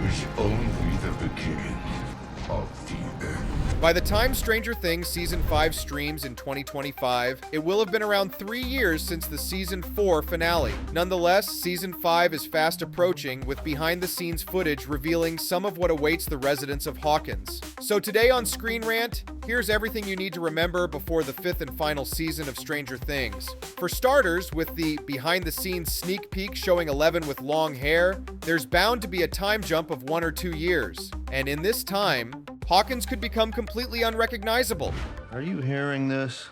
is only the beginning of the end. By the time Stranger Things Season 5 streams in 2025, it will have been around 3 years since the Season 4 finale. Nonetheless, Season 5 is fast approaching, with behind-the-scenes footage revealing some of what awaits the residents of Hawkins. So today on ScreenRant, here's everything you need to remember before the 5th and final season of Stranger Things. For starters, with the behind-the-scenes sneak peek showing Eleven with long hair, there's bound to be a time jump of 1 or 2 years. And in this time, Hawkins could become completely unrecognizable. Are you hearing this?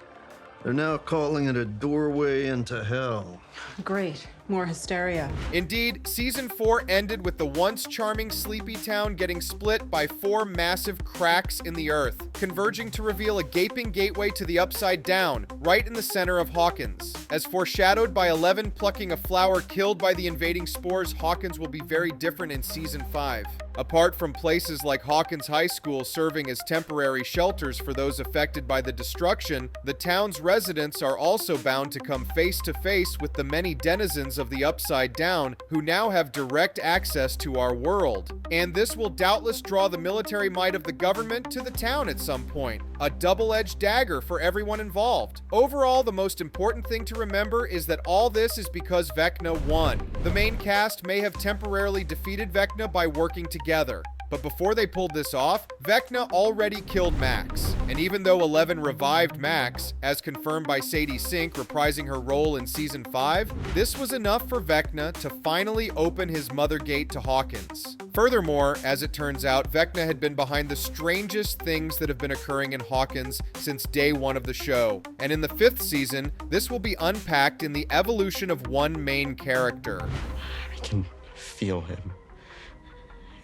They're now calling it a doorway into hell. Great. More hysteria. Indeed, Season 4 ended with the once charming sleepy town getting split by 4 massive cracks in the earth, converging to reveal a gaping gateway to the Upside Down, right in the center of Hawkins. As foreshadowed by Eleven plucking a flower killed by the invading spores, Hawkins will be very different in Season 5. Apart from places like Hawkins High School serving as temporary shelters for those affected by the destruction, the town's residents are also bound to come face to face with the many denizens of the Upside Down who now have direct access to our world. And this will doubtless draw the military might of the government to the town at some point. A double-edged dagger for everyone involved. Overall, the most important thing to remember is that all this is because Vecna won. The main cast may have temporarily defeated Vecna by working together. But before they pulled this off, Vecna already killed Max. And even though Eleven revived Max, as confirmed by Sadie Sink reprising her role in Season 5, this was enough for Vecna to finally open his mother gate to Hawkins. Furthermore, as it turns out, Vecna had been behind the strangest things that have been occurring in Hawkins since day 1 of the show. And in the 5th season, this will be unpacked in the evolution of one main character. I can feel him.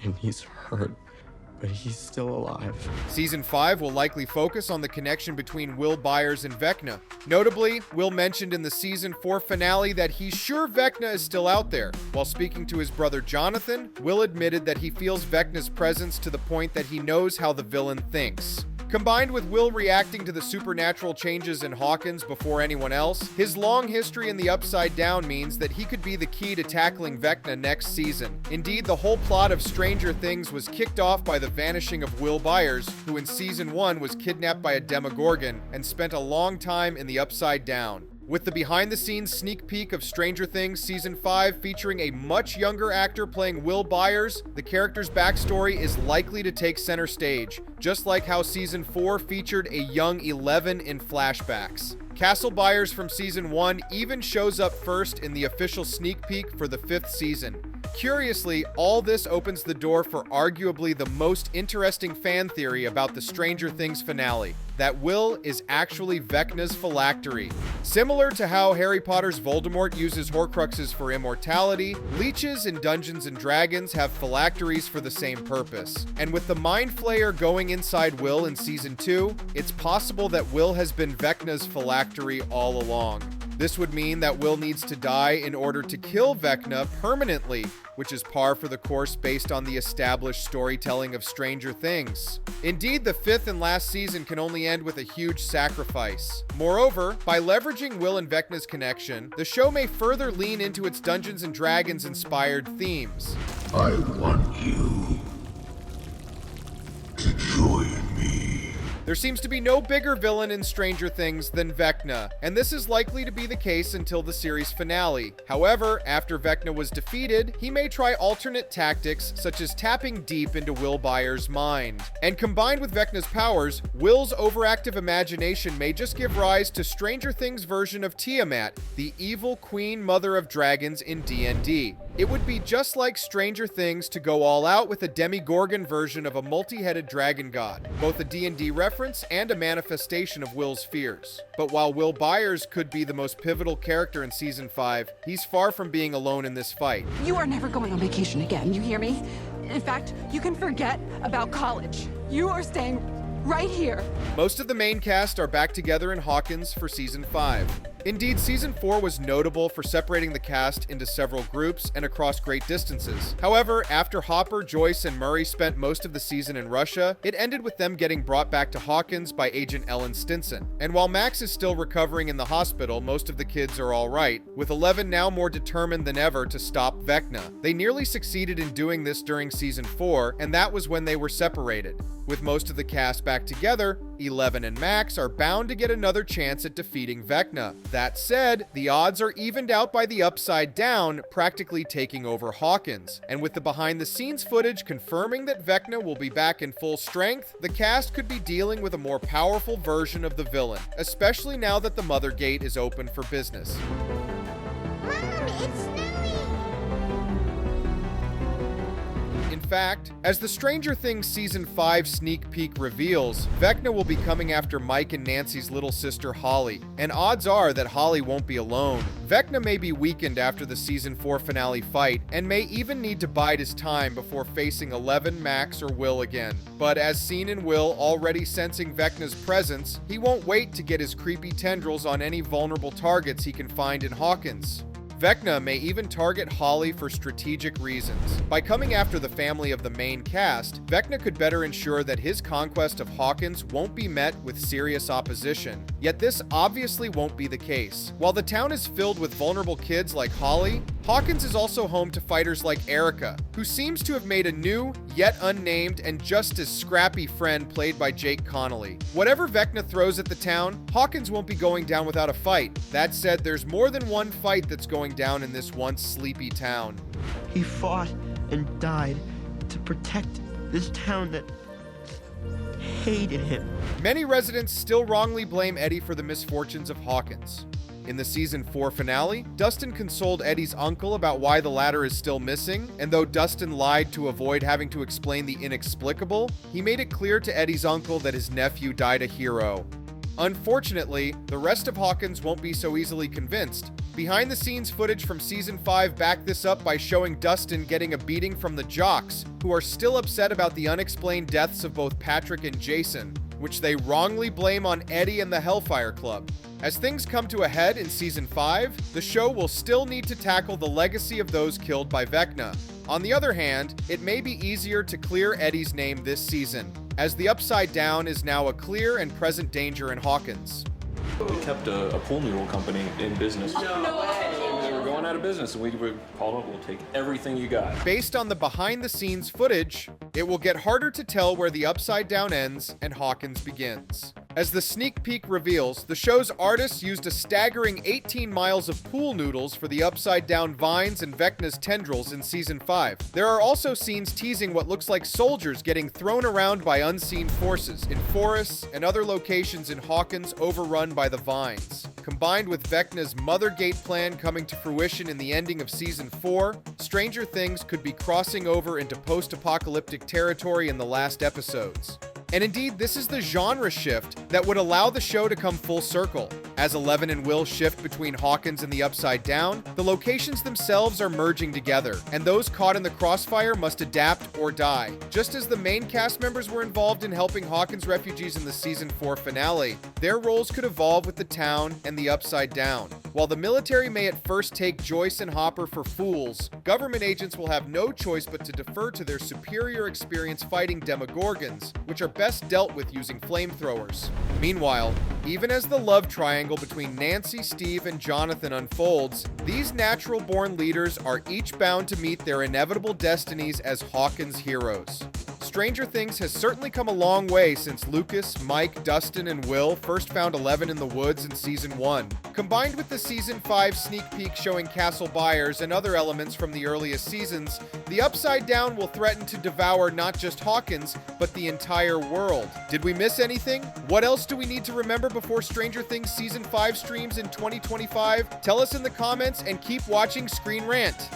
And he's hurt, but he's still alive. Season 5 will likely focus on the connection between Will Byers and Vecna. Notably, Will mentioned in the Season 4 finale that he's sure Vecna is still out there. While speaking to his brother Jonathan, Will admitted that he feels Vecna's presence to the point that he knows how the villain thinks. Combined with Will reacting to the supernatural changes in Hawkins before anyone else, his long history in the Upside Down means that he could be the key to tackling Vecna next season. Indeed, the whole plot of Stranger Things was kicked off by the vanishing of Will Byers, who in Season 1 was kidnapped by a Demogorgon and spent a long time in the Upside Down. With the behind-the-scenes sneak peek of Stranger Things Season 5 featuring a much younger actor playing Will Byers, the character's backstory is likely to take center stage, just like how Season 4 featured a young Eleven in flashbacks. Castle Byers from Season 1 even shows up first in the official sneak peek for the 5th season. Curiously, all this opens the door for arguably the most interesting fan theory about the Stranger Things finale, that Will is actually Vecna's phylactery. Similar to how Harry Potter's Voldemort uses Horcruxes for immortality, leeches in Dungeons & Dragons have phylacteries for the same purpose. And with the Mind Flayer going inside Will in Season 2, it's possible that Will has been Vecna's phylactery all along. This would mean that Will needs to die in order to kill Vecna permanently, which is par for the course based on the established storytelling of Stranger Things. Indeed, the 5th and last season can only end with a huge sacrifice. Moreover, by leveraging Will and Vecna's connection, the show may further lean into its Dungeons & Dragons inspired themes. I want you to join me. There seems to be no bigger villain in Stranger Things than Vecna, and this is likely to be the case until the series finale. However, after Vecna was defeated, he may try alternate tactics such as tapping deep into Will Byers' mind. And combined with Vecna's powers, Will's overactive imagination may just give rise to Stranger Things' version of Tiamat, the evil queen mother of dragons in D&D. It would be just like Stranger Things to go all out with a Demogorgon version of a multi-headed dragon god, both a D&D reference and a manifestation of Will's fears. But while Will Byers could be the most pivotal character in Season 5, he's far from being alone in this fight. You are never going on vacation again, you hear me? In fact, you can forget about college. You are staying right here. Most of the main cast are back together in Hawkins for Season 5. Indeed, Season 4 was notable for separating the cast into several groups and across great distances. However, after Hopper, Joyce, and Murray spent most of the season in Russia, it ended with them getting brought back to Hawkins by Agent Ellen Stinson. And while Max is still recovering in the hospital, most of the kids are alright, with 11 now more determined than ever to stop Vecna. They nearly succeeded in doing this during Season 4, and that was when they were separated. With most of the cast back together, 11 and Max are bound to get another chance at defeating Vecna. That said, the odds are evened out by the Upside Down practically taking over Hawkins. And with the behind-the-scenes footage confirming that Vecna will be back in full strength, the cast could be dealing with a more powerful version of the villain, especially now that the Mother Gate is open for business. Mom, it's snowing! In fact, as the Stranger Things Season 5 sneak peek reveals, Vecna will be coming after Mike and Nancy's little sister Holly, and odds are that Holly won't be alone. Vecna may be weakened after the Season 4 finale fight, and may even need to bide his time before facing 11, Max, or Will again. But as seen in Will already sensing Vecna's presence, he won't wait to get his creepy tendrils on any vulnerable targets he can find in Hawkins. Vecna may even target Holly for strategic reasons. By coming after the family of the main cast, Vecna could better ensure that his conquest of Hawkins won't be met with serious opposition. Yet this obviously won't be the case. While the town is filled with vulnerable kids like Holly, Hawkins is also home to fighters like Erica, who seems to have made a new, yet unnamed, and just as scrappy friend played by Jake Connolly. Whatever Vecna throws at the town, Hawkins won't be going down without a fight. That said, there's more than one fight that's going down in this once sleepy town. He fought and died to protect this town that hated him. Many residents still wrongly blame Eddie for the misfortunes of Hawkins. In the Season 4 finale, Dustin consoled Eddie's uncle about why the latter is still missing, and though Dustin lied to avoid having to explain the inexplicable, he made it clear to Eddie's uncle that his nephew died a hero. Unfortunately, the rest of Hawkins won't be so easily convinced. Behind-the-scenes footage from Season 5 backed this up by showing Dustin getting a beating from the jocks, who are still upset about the unexplained deaths of both Patrick and Jason, which they wrongly blame on Eddie and the Hellfire Club. As things come to a head in Season 5, the show will still need to tackle the legacy of those killed by Vecna. On the other hand, it may be easier to clear Eddie's name this season, as the Upside Down is now a clear and present danger in Hawkins. We kept a pool noodle company in business. No way. They were going out of business, and we were called up, we'll take everything you got. Based on the behind-the-scenes footage, it will get harder to tell where the Upside Down ends and Hawkins begins. As the sneak peek reveals, the show's artists used a staggering 18 miles of pool noodles for the Upside Down vines and Vecna's tendrils in Season 5. There are also scenes teasing what looks like soldiers getting thrown around by unseen forces in forests and other locations in Hawkins overrun by the vines. Combined with Vecna's Mother Gate plan coming to fruition in the ending of Season 4, Stranger Things could be crossing over into post-apocalyptic territory in the last episodes. And indeed, this is the genre shift that would allow the show to come full circle. As Eleven and Will shift between Hawkins and the Upside Down, the locations themselves are merging together, and those caught in the crossfire must adapt or die. Just as the main cast members were involved in helping Hawkins refugees in the Season 4 finale, their roles could evolve with the town and the Upside Down. While the military may at first take Joyce and Hopper for fools, government agents will have no choice but to defer to their superior experience fighting Demogorgons, which are best dealt with using flamethrowers. Meanwhile, even as the love triangle between Nancy, Steve, and Jonathan unfolds, these natural-born leaders are each bound to meet their inevitable destinies as Hawkins heroes. Stranger Things has certainly come a long way since Lucas, Mike, Dustin, and Will first found Eleven in the woods in Season 1. Combined with the Season 5 sneak peek showing Castle Byers and other elements from the earliest seasons, the Upside Down will threaten to devour not just Hawkins, but the entire world. Did we miss anything? What else do we need to remember before Stranger Things Season 5 streams in 2025? Tell us in the comments and keep watching Screen Rant.